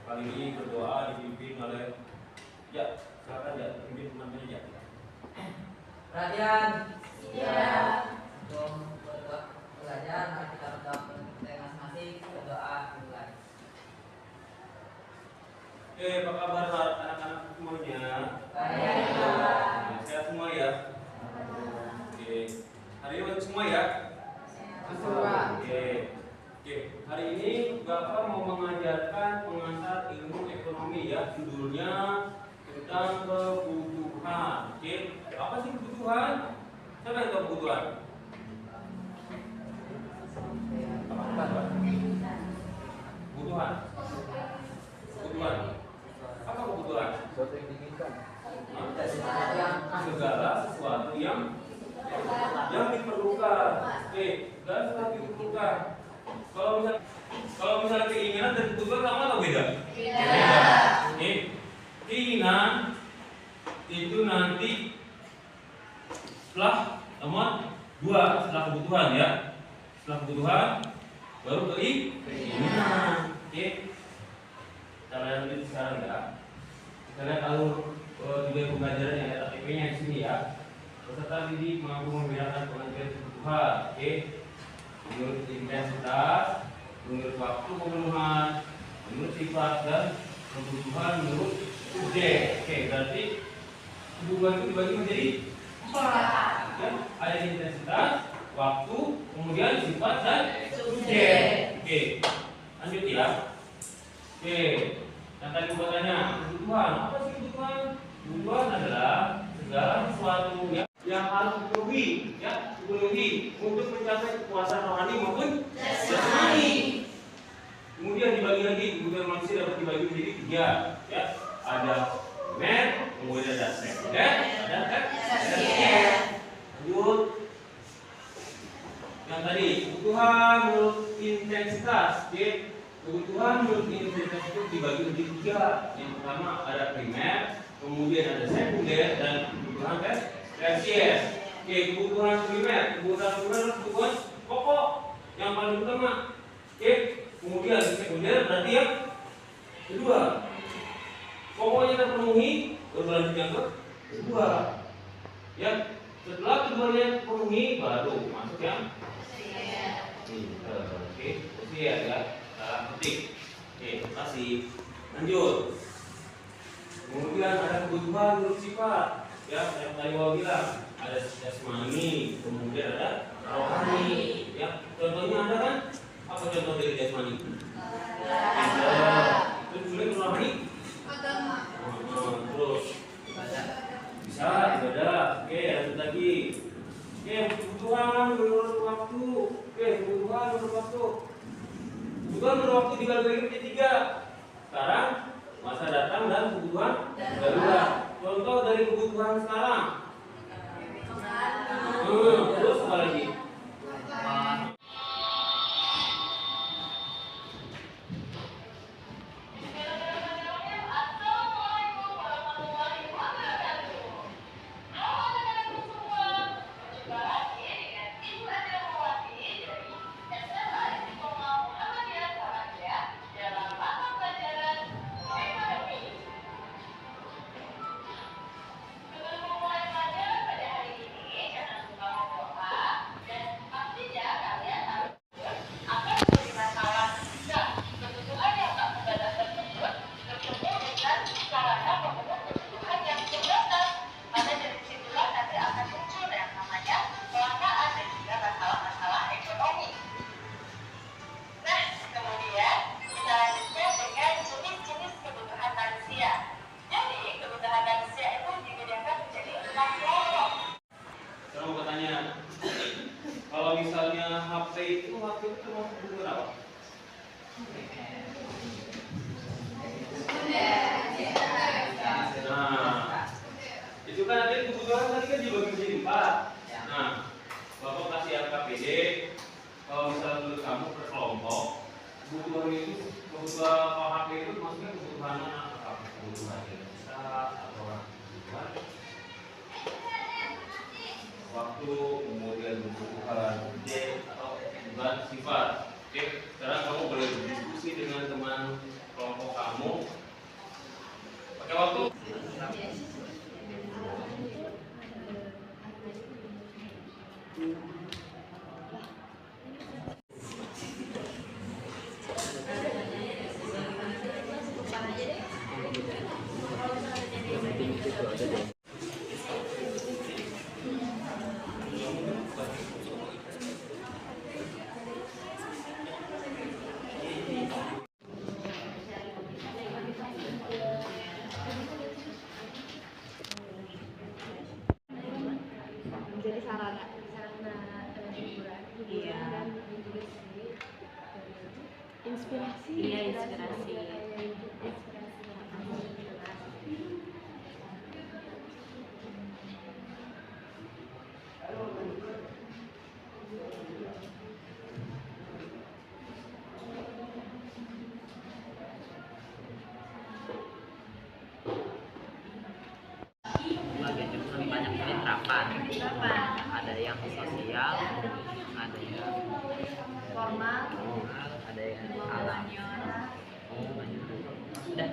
Kali ini berdoa dipimpin oleh silakan pimpin teman-teman ya. Perhatian. Siap. Untuk belajar, mari kita berdoa masing-masing. Berdoa dimulai. Apa kabar anak-anak semuanya? Baik. Sehat semua ya? Oke. Hari ini bagus semua ya? Oke. Hari ini Bapak mau mengajarkan pengantar ilmu ekonomi ya. Judulnya tentang kebutuhan. Oke. Apa sih kebutuhan? Siapa yang tahu kebutuhan? Kebutuhan. Kebutuhan. Apa kebutuhan? Sesuatu yang diinginkan. Segala sesuatu yang diperlukan. Oke, segala sesuatu yang diperlukan. Kalau misalnya keinginan dan kebutuhan sama atau beda? Beda. Oke. Keinginan itu nanti setelah nomor 2 setelah kebutuhan ya. Setelah kebutuhan baru keinginan. Oke. Kita lanjut sekarang ya. Kita lihat alur juga pembelajaran yang ada TP-nya di sini ya. Peserta didik mampu membedakan pengertian kebutuhan. Oke. Menurut intensitas, menurut waktu pemenuhan, menurut sifat dan kebutuhan menurut subjek. Oke, berarti kebutuhan itu dibagi menjadi 4. Ya, ada intensitas, waktu, kemudian sifat dan subjek. Oke, lanjut ya. Oke, yang tadi bertanya kebutuhan. Apa sih kebutuhan? Kebutuhan adalah segala sesuatu yang harus dipenuhi, untuk mencapai kepuasan rohani maupun jasmani. Kemudian dibagi lagi, kebutuhan manusia dapat dibagi menjadi 3. Ya, ada primer, kemudian ada sekunder, ada tersier. Lanjut. Yang tadi kebutuhan menurut intensitas. Kebutuhan menurut intensitas itu dibagi menjadi 3. Yang pertama ada primer, kemudian ada sekunder dan kebutuhan tersier. Oke, kebutuhan primer adalah kebutuhan pokok yang paling utama. Oke, kemudian sekunder berarti yang kedua. Pokoknya terpenuhi, baru lanjut yang kedua. Ya, setelah keduanya terpenuhi baru masuk yang oke, tersier ya. Salah ketik. Oke, terima kasih. Lanjut. Kemudian ada kebutuhan menurut sifat. Ya, yang tadi Bapak bilang ada jasmani, kemudian ada rohani. Ya, contohnya ada kan? Apa contoh dari jasmani? Terus kemudian rohani? Agama. Terus bisa ibadah. Oke, lanjut lagi. Oke, kebutuhan menurut waktu. Oke, kebutuhan menurut waktu. Kebutuhan menurut waktu dibagi menjadi 3. Sekarang, masa datang dan kebutuhan darurat. Contoh dari kebutuhan sekarang. Terus apa lagi? Kalau misalnya HP itu termasuk kebutuhan apa? Nah, itu kan ada kebutuhan tadi kan dibagi menjadi 4. Nah, Bapak kasih LKPD. Kalau misalnya menurut kamu per kelompok, kebutuhan itu kebutuhan HP itu maksudnya kebutuhan apa? Kebutuhan identitas atau kebutuhan waktu, kemudian kebutuhan objek atau kebutuhan sifat. Oke, sekarang kamu boleh berdiskusi dengan teman kelompok kamu Iya, inspirasi. Bagian itu lebih banyak pilih terapan. Ada yang sosial, ada yang Formal. ada yang alam. Udah.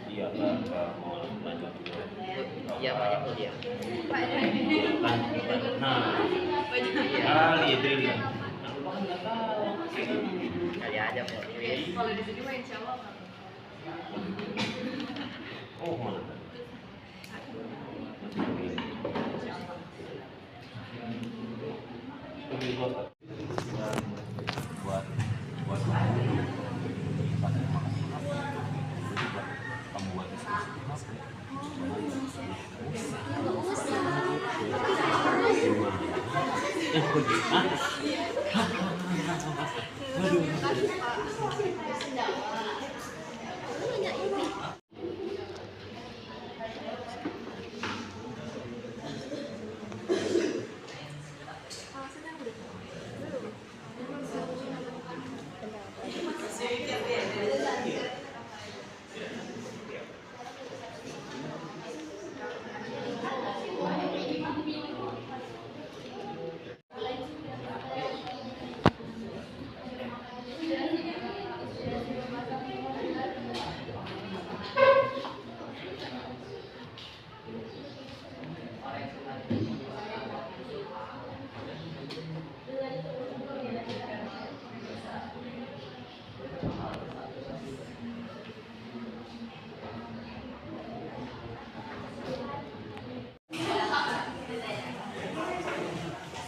Iya kan, mau belajar. Iya banyak kuliah. Nah, kali ya jadi. Kali aja podcast. Kalau di sini mah insya Allah. Oh mana? Buat kamu buat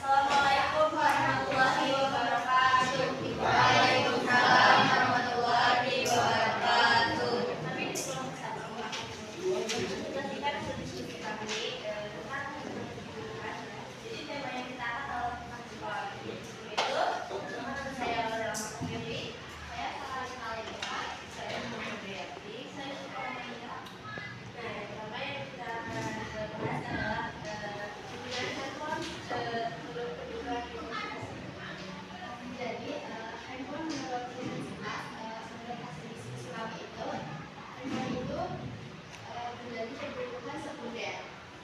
Assalamualaikum warahmatullahi wabarakatuh. Waalaikumsalam warahmatullahi wabarakatuh. Jadi tema yang kita akan adalah tentang sekolah. Itu saya dalam sendiri. Saya sekali lihat. Saya mengerti. Saya suka melihat. Nah, yang pertama yang kita akan bahas adalah penggunaan handphone menurut kebutuhan komunikasi. Jadi, handphone menurut intensitas menurut hasil diskusi kami itu, handphone itu menjadi kebutuhan sekunder.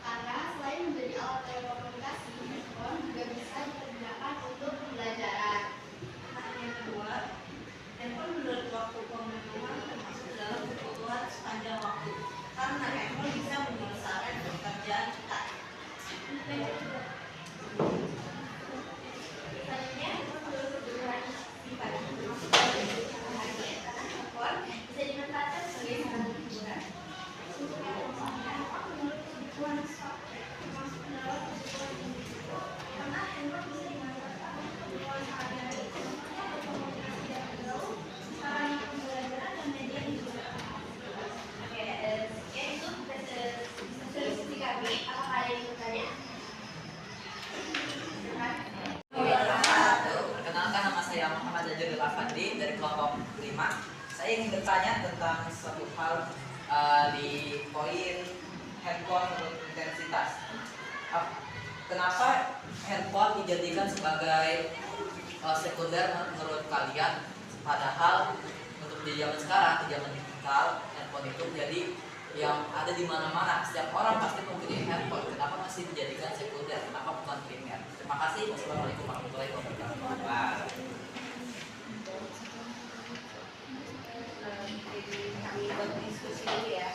Karena selain menjadi alat telekomunikasi, handphone juga bisa digunakan untuk pembelajaran. Nah, yang kedua, handphone menurut waktu penggunaan termasuk dalam kebutuhan sepanjang waktu. Karena handphone bisa menyelesaikan pekerjaan kita. Selanjutnya, menurut kebutuhan pribadi, termasuk dalam kebutuhan harian. Karena handphone bisa dimanfaatkan sebagai sarana hiburan. Untuk yang keempat, menurut kebutuhan software, termasuk dalam kebutuhan individu. Karena handphone bisa dimanfaatkan untuk kebutuhan sehari-hari, contohnya berkomunikasi jarak jauh, sarana pembelajaran dan media hiburan. Oke, sekian itu diskusi kami. Apakah ada yang bertanya? Perkenalkan, nama saya Muhammad Zajurul Afandi dari kelompok 5. Saya ingin bertanya tentang suatu hal di poin handphone menurut intensitas. Kenapa handphone dijadikan sebagai sekunder menurut kalian? Padahal untuk di zaman sekarang, di zaman digital, handphone itu jadi yang ada di mana-mana. Setiap orang pasti mempunyai handphone. Kenapa masih dijadikan sekunder? Kenapa bukan primer? Terima kasih. Wassalamualaikum warahmatullahi wabarakatuh. Jadi kami buat diskusi dulu ya.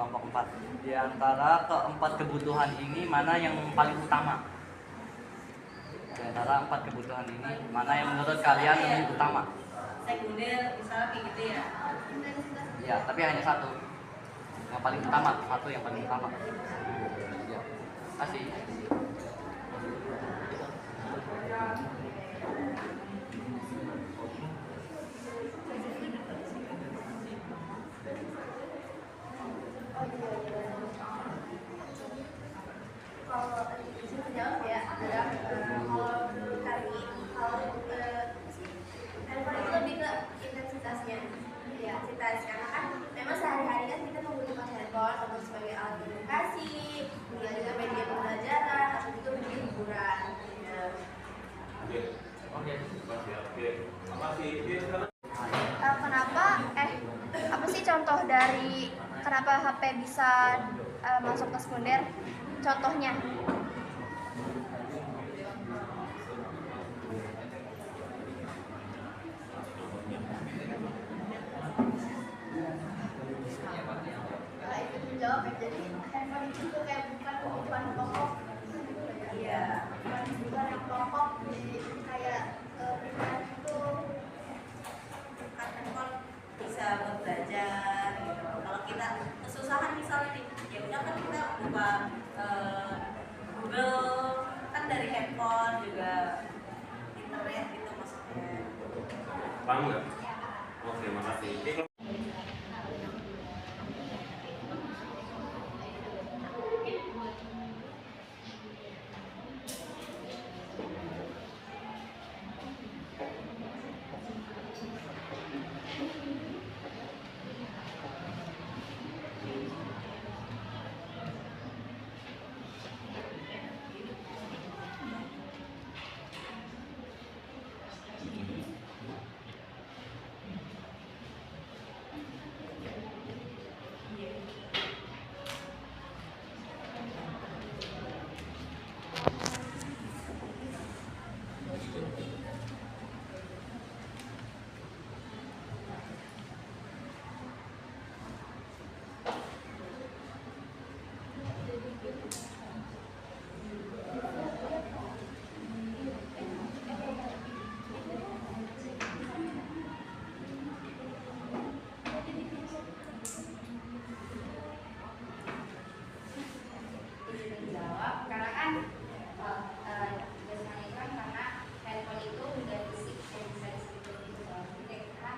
kelompok 4. Di antara keempat kebutuhan ini mana yang paling utama? Di antara 4 kebutuhan ini mana yang menurut kalian lebih utama? Sekunder misalnya kayak gitu ya. Ya, tapi hanya satu. Yang paling utama, satu yang paling utama. Ya. Kasih. Kalau bisa jawab ya, adalah kalau menurut kami, kalau handphone itu lebih ke intensitasnya, ya intensitas karena kan memang sehari-hari kan kita menggunakan handphone untuk sebagai alat komunikasi, kemudian juga media pembelajaran atau juga media hiburan. Ya. Kenapa apa sih contoh dari kenapa HP bisa masuk ke sekunder? Contohnya Itu menjawab ya, jadi handphone itu tuh kayak bukan kebutuhan pokok. Iya, bukan kebutuhan yang pokok, jadi kayak kebutuhan itu bukan handphone bisa buat belajar gitu. Kalau kita kesusahan misalnya nih, ya udah kan kita buka Google kan dari handphone juga internet gitu maksudnya. Paham nggak? Oke, makasih. Dijawab karena kan biasanya kan karena handphone itu udah fisik yang bisa disebut itu jadi kita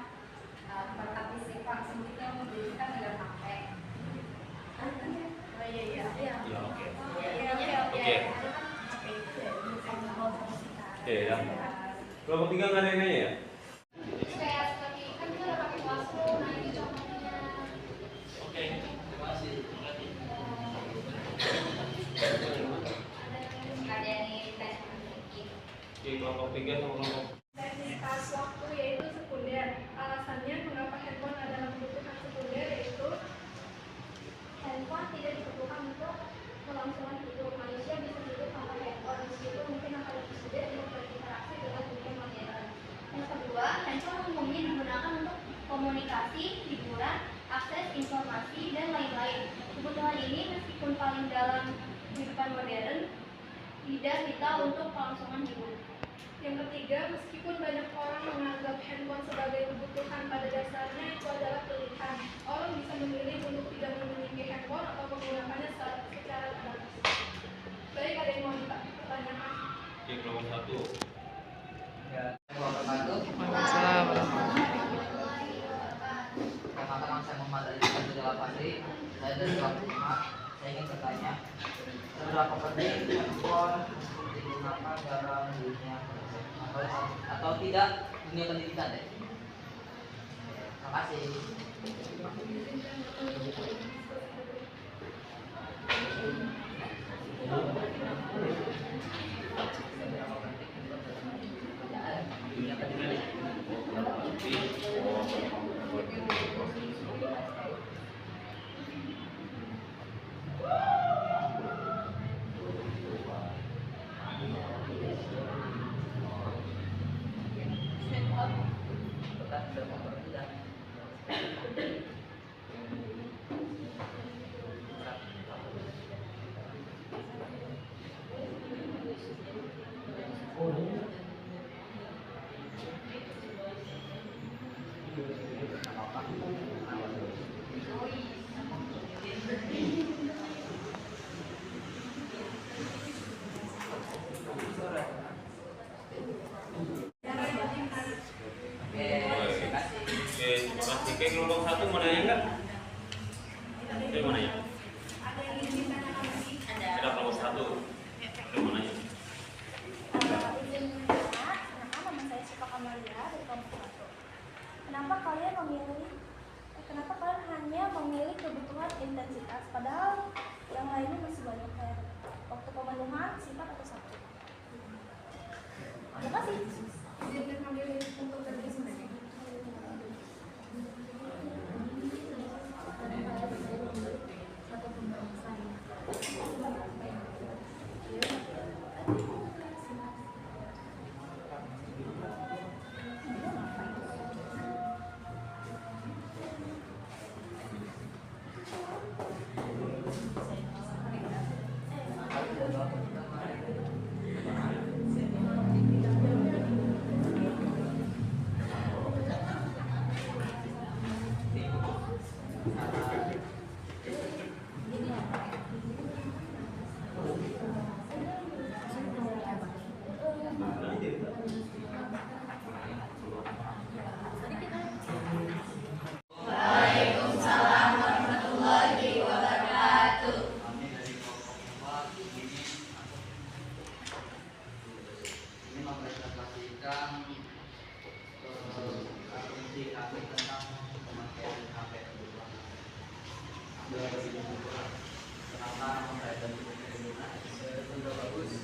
tetap fisik langsung kita kita nggak pakai. Oh iya iya iya. Ya, oke. Oke. Oke, ya. Kelompok 3 nggak ada yang nanya ya? Kayak seperti kan kita udah pakai Classroom, nah ini contohnya. Oke, terima kasih. Ada nih tes Oke, kelompok 3 sama kelompok Teknikas waktu yaitu sekunder. Alasannya mengapa handphone adalah kebutuhan sekunder yaitu handphone tidak diperlukan untuk kelangsungan hidup. Manusia bisa hidup tanpa handphone, meskipun mungkin akan lebih sulit untuk berinteraksi dengan dunia modern. Yang kedua, handphone umumnya digunakan untuk komunikasi, hiburan, akses informasi, dan lain-lain. Kebutuhan ini meskipun paling dalam kehidupan modern, tidak vital untuk kelangsungan hidup. yang ketiga, meskipun banyak orang menganggap handphone sebagai kebutuhan, pada dasarnya itu adalah pilihan. Orang bisa memilih untuk tidak memiliki handphone atau menggunakannya secara bebas. Baik, ada yang mau ditanyakan? Oke, kelompok 1. Ya, kelompok 1. Pertama-tama saya Muhammad Ali Abdul Fadli. Saya dari kelompok 5. Saya ingin bertanya, seberapa penting handphone digunakan dalam dunia atau tidak dunia pendidikan deh? Terima kasih. kelompok 1 mau nanya enggak? Ada yang mau nanya? Ada yang ingin ditanyakan lagi? Ada kelompok 1. Ada yang mau nanya? Izin bertanya, kenapa nama saya Syifa Kamalia dari kelompok 1? Kenapa kalian hanya memilih kebutuhan intensitas, padahal yang lainnya masih banyak kayak waktu pemenuhan, sifat atau sabtu? Terima kasih. Izin memilih untuk berdiskusi. Ini mempresentasikan asumsi kami tentang pemakaian HP kebutuhan. Kenapa saya dan sudah bagus?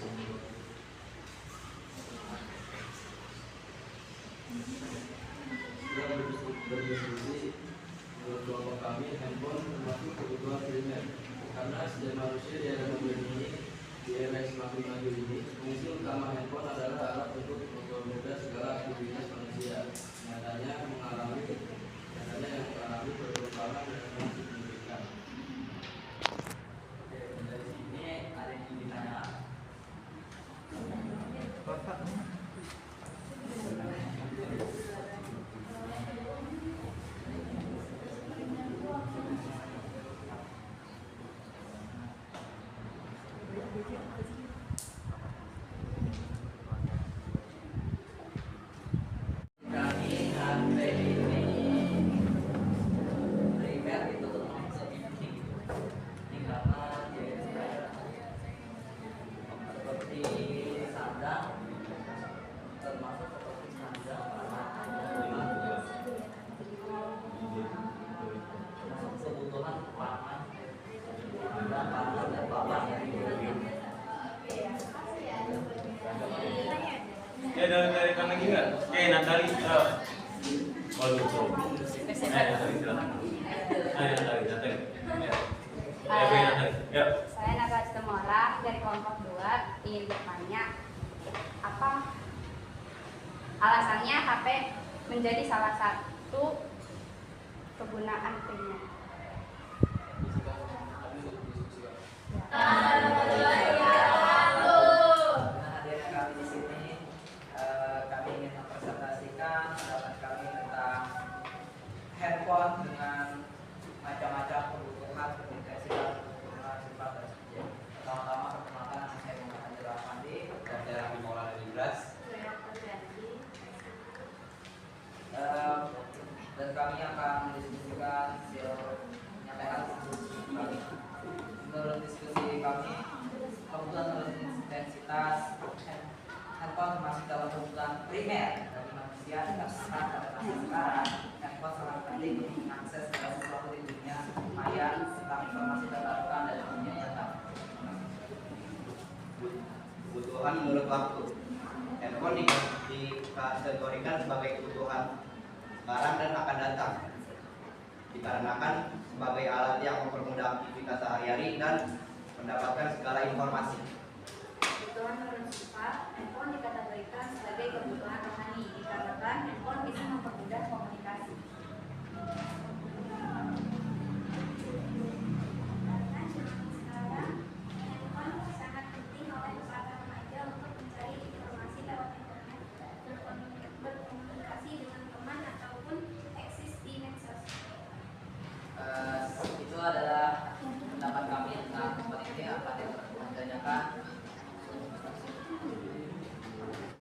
Sudah berdiskusi menurut kelompok kami, handphone termasuk kebutuhan primer karena sejak manusia di era modern ini, di era yang semakin maju ini, fungsi utama handphone adalah alat untuk mempermudah segala aktivitas manusia. Nyatanya yang mengalami perkembangan dan yang signifikan. Dari sini ada yang ingin ditanya. Kami HP ini primer itu termasuk ini karena seperti sandang, termasuk seperti sandang kebutuhan pangan dan papan Ya dari kan lagi enggak? Oke, Natali. Waduh. Natali silakan. Natali. Ya. Saya Naga Temora dari kelompok 2 ingin bertanya apa alasannya HP menjadi salah satu kegunaan primer. Hadirnya kami di sini, kami ingin mempresentasikan pendapat kami tentang handphone dengan macam-macam kebutuhan, intensitas, kebutuhan, sifat dan sebagainya. Pertama-tama perkenalkan nama saya Muhammad Haji Rahmandi dan saya Raffi Maulana Ibras. Dan kami akan mendiskusikan menyampaikan diskusi kami. Menurut diskusi kami, kebutuhan menurut intensitas handphone masih dalam kebutuhan primer bagi manusia dikarenakan pada masa sekarang handphone sangat penting untuk mengakses segala sesuatu di dunia maya tentang informasi terbarukan dan dunia nyata. Kebutuhan menurut waktu. Handphone dikategorikan sebagai kebutuhan sekarang dan akan datang, dikarenakan sebagai alat yang mempermudah aktivitas sehari-hari dan mendapatkan segala informasi. Kebutuhan menurut sifat, handphone dikategorikan sebagai kebutuhan rohani dikarenakan handphone bisa mempermudah komunikasi. Karena sekarang handphone sangat penting oleh para remaja untuk mencari informasi lewat internet, berkomunikasi dengan teman ataupun eksis di medsos. Itu adalah pendapat kami tentang penting apa yang ditanyakan.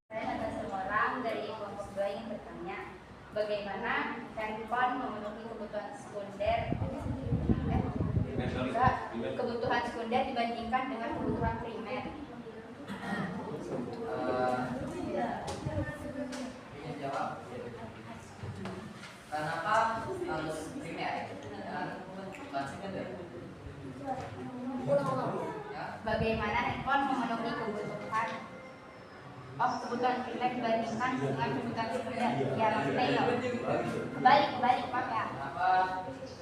Saya ada seorang dari kelompok 2 yang bertanya, bagaimana rendah dibandingkan dengan kebutuhan primer? Ingin jawab? Kenapa harus primer dan bukan sekunder? Ya, Bagaimana handphone memenuhi kebutuhan primer dibandingkan dengan kebutuhan sekunder? Ya maksudnya ya. Kebalik Pak ya. kenapa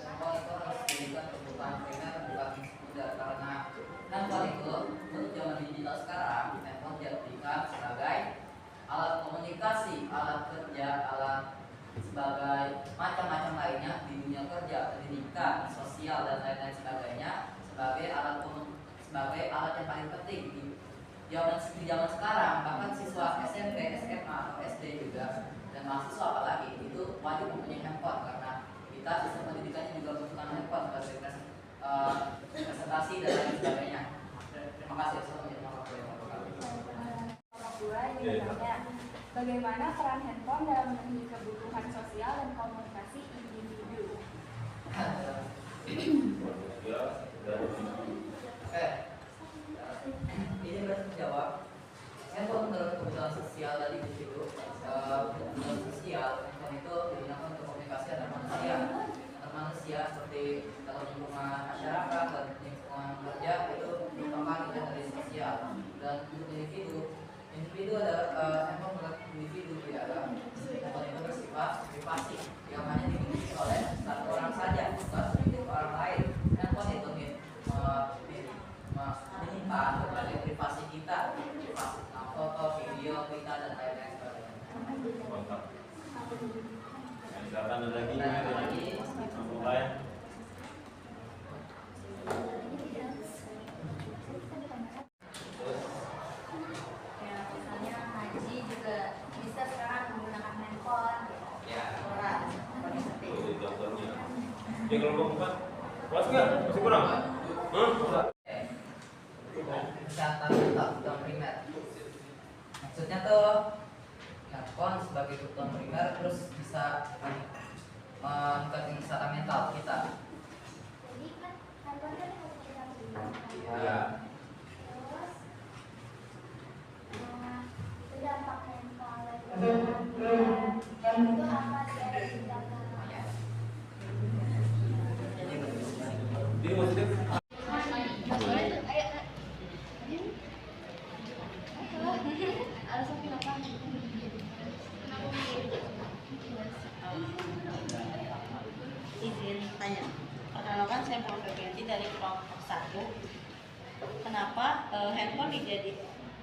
handphone itu harus dijadikan kebutuhan primer bukan sekunder? Karena handphone itu untuk zaman digital sekarang, handphone dijadikan sebagai alat komunikasi, alat kerja, alat sebagai macam-macam lainnya di dunia kerja, pendidikan, sosial dan lain-lain sebagainya sebagai alat yang paling penting di zaman sekarang. Bahkan siswa SMP, SMA atau SD juga dan mahasiswa apalagi itu wajib mempunyai handphone karena kita sistem pendidikannya juga membutuhkan handphone sebagai presentasi dan lain sebagainya. Terima kasih. Bagaimana peran handphone dalam memenuhi kebutuhan sosial dan komunikasi individu? Oke, ini berarti jawab. Handphone menurut kebutuhan sosial dari individu. Kebutuhan sosial, handphone itu digunakan untuk komunikasi antar manusia seperti dalam lingkungan masyarakat dan lingkungan kerja itu merupakan dari sosial. Dan untuk individu adalah handphone menurut individu tidak ada. Handphone itu bersifat privasi yang hanya dimiliki oleh satu orang saja, bukan milik orang lain. Handphone itu menyimpan berbagai privasi kita, privasi tentang foto, video, berita dan lain-lain sebagainya. Mantap. Silakan ada lagi. Mulai. Ya, misalnya Haji juga bisa sekarang menggunakan handphone. Ya. Orang seperti itu. Itu contohnya. Ya kalau mau bukan, puas nggak? Masih kurang? Kesehatan mental kebutuhan primer. Maksudnya tuh handphone sebagai kebutuhan primer terus bisa meningkatkan kesehatan mental kita. Jadi kan handphone kan harus kita beli. Ya. Itu dampaknya kalau itu apa sih ada di dalam? Jadi maksudnya Izin tanya. Perkenalkan saya Puan Febrianti dari kelompok 1. Kenapa handphone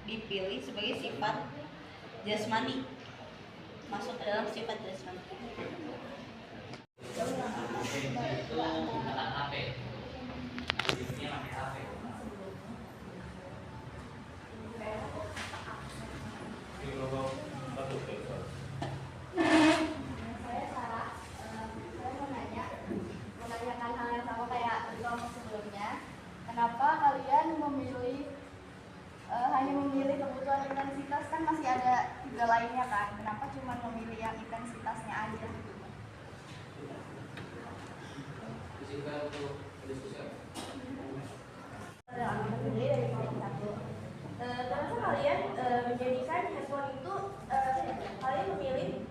dipilih sebagai sifat jasmani? Masuk ke dalam sifat jasmani. Penggunaan HP. Ini pakai HP. di kelompok satu. Saya Sarah, saya menanyakan hal yang sama kayak di kelompok sebelumnya. Kenapa kalian hanya memilih kebutuhan intensitas, kan masih ada 3 lainnya kan? Kenapa cuma memilih yang intensitasnya aja? Disingkat untuk diskusi. Sendiri dari kelompok 1. Kenapa kalian menjadikan handphone itu kalian memilih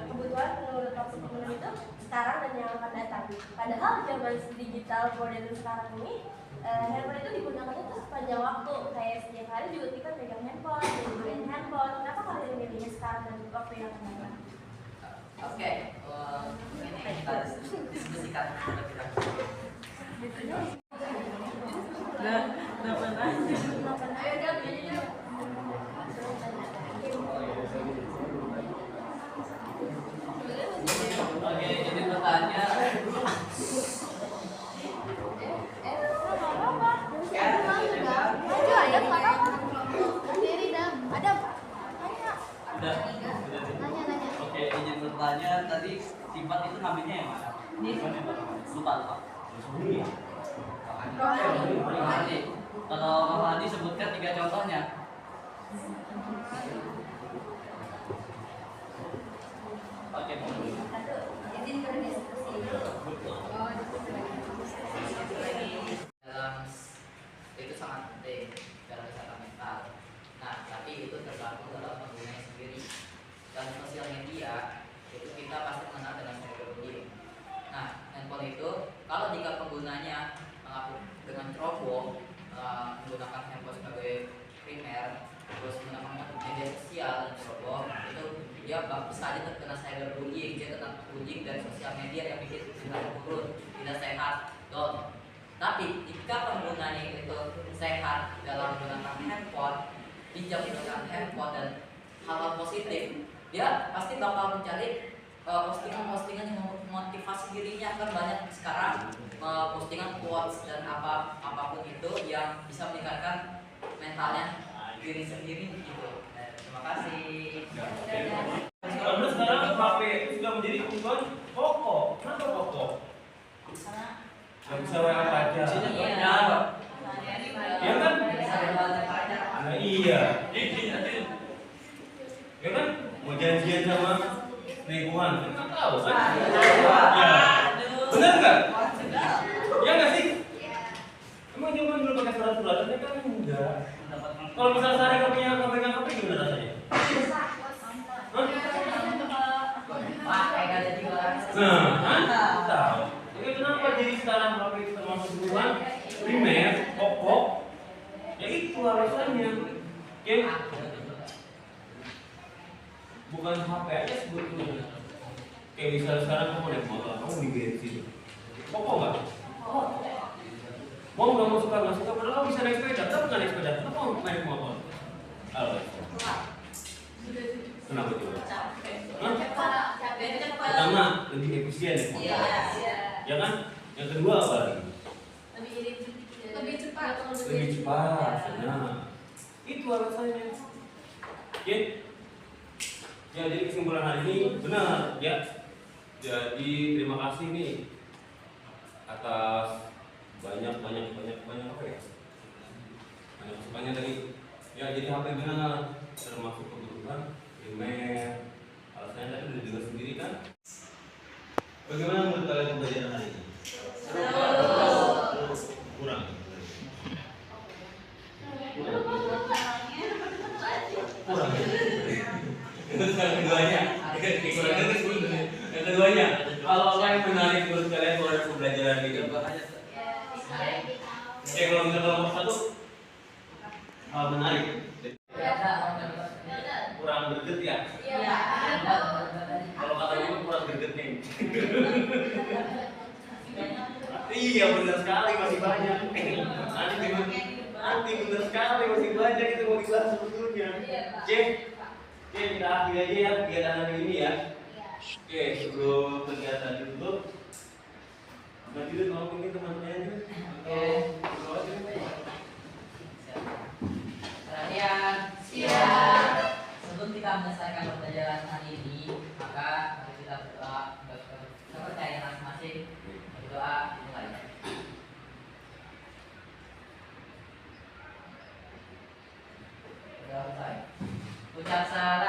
kebutuhan menurut topik pemenuh itu sekarang dan yang akan datang. Padahal zaman digital modern sekarang ini handphone itu digunakan itu sepanjang waktu. Kayak setiap hari juga kita pegang handphone, main handphone. Kenapa kalian memilihnya sekarang dan waktu yang akan datang? Oke, ini kita diskusikan. Oke, jadi pertanyaan. Maju ada nggak apa-apa. Sendiri dah. Ada. Tanya. Udah. Nanya. Oke, izin bertanya, tadi sifat itu namanya yang mana? Lupa. Rohani. Kalau rohani sebutkan 3 contohnya. Oke, Izin berdiskusi. Dalam Kalau jika penggunanya dengan ceroboh, menggunakan handphone sebagai primer, terus menggunakan media sosial dan ceroboh, itu dia bisa aja terkena cyberbullying, dia kena bullying dari sosial media yang bikin perilaku turun, tidak sehat. Tapi jika penggunanya itu sehat dalam menggunakan handphone, bijak menggunakan handphone dan hal-hal positif, dia pasti bakal mencari postingan-postingan yang memotivasi dirinya. Kan banyak sekarang postingan quotes dan apapun itu yang bisa meningkatkan mentalnya diri sendiri gitu. Terima kasih. Karena sekarang HP itu sudah menjadi kebutuhan pokok. Kenapa pokok? Karena Gak bisa WA aja. Ya kan? Nah, iya. Ya kan? Mau janjian sama lingkungan, kan tahu kan? Ya. Benar nggak? Ya nggak sih? Emang zaman dulu pakai surat-suratan kan enggak. Kalau misalnya saya nggak pegang HP gimana rasanya? Nah, tahu. Jadi kenapa jadi sekarang HP itu termasuk kebutuhan primer, pokok? Ya itu alasannya. Oke? Bukan HP aja sebetulnya. Kayak misalnya sekarang kamu naik motor, kamu di bensin. Pokok nggak? Mau nggak mau suka nggak suka, padahal kamu bisa naik sepeda, tapi nggak naik sepeda, kenapa kamu naik motor? Halo. Kenapa itu? Pertama, lebih efisien ya. Ya kan? Yang kedua apa lagi? Lebih cepat. Lebih cepat. Nah, itu alasannya. Oke? Ya, jadi kesimpulan hari ini benar ya. Jadi terima kasih nih atas banyak apa ya? Banyak masukannya tadi. Ya, jadi HP benar termasuk kebutuhan primer. Alasannya tadi udah dengar sendiri kan? Bagaimana menurut kalian pembelajaran hari ini? Kurang. Kurang. Yang keduanya, kalau apa yang menarik menurut kalian pada pembelajaran ini? Kalau misalnya kelompok satu, hal menarik. Kurang greget ya? Kalau kata ibu kurang greget nih. Iya benar sekali, masih banyak. Nanti benar sekali masih banyak itu mau dibahas sebetulnya. Oke, kita akhiri aja ya kegiatan hari ini ya. Oke, sebelum kegiatan ditutup, nanti dulu mau mungkin teman-teman aja. Perhatian. Siap. Sebelum kita menyelesaikan pembelajaran hari ini, maka mari kita berdoa kepercayaan masing-masing. Berdoa dimulai. Berdoa selesai. Ucap salam.